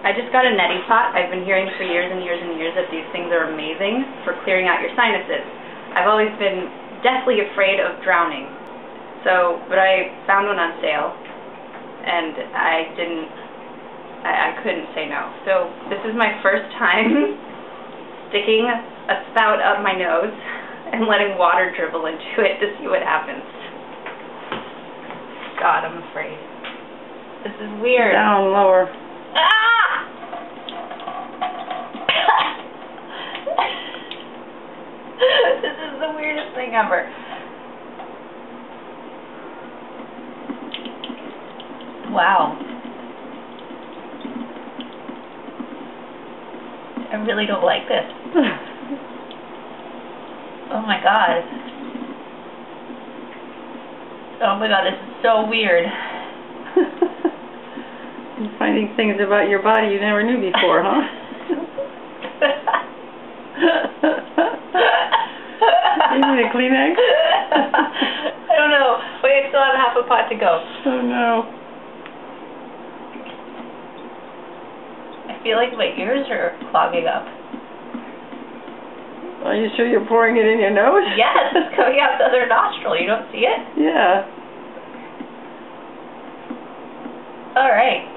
I just got a neti pot. I've been hearing for years and years and years that these things are amazing for clearing out your sinuses. I've always been deathly afraid of drowning. But I found one on sale, and I couldn't say no. So this is my first time sticking a spout up my nose and letting water dribble into it to see what happens. God, I'm afraid. This is weird. Down lower. Ah! This is the weirdest thing ever. Wow. I really don't like this. Oh my god. Oh my god, this is so weird. You're finding things about your body you never knew before, huh? You need a Kleenex? I don't know. Wait, I still have half a pot to go. Oh no. I feel like my ears are clogging up. Are you sure you're pouring it in your nose? Yes, it's coming out the other nostril. You don't see it? Yeah. All right.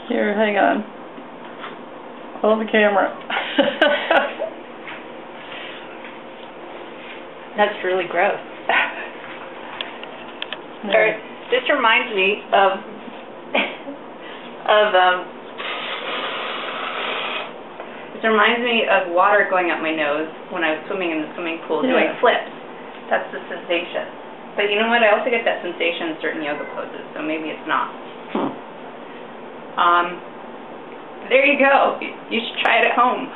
Here, hang on. Hold the camera. That's really gross. This reminds me of this reminds me of water going up my nose when I was swimming in the swimming pool doing flips. That's the sensation. But you know what? I also get that sensation in certain yoga poses, so maybe it's not. There you go. You should try it at home.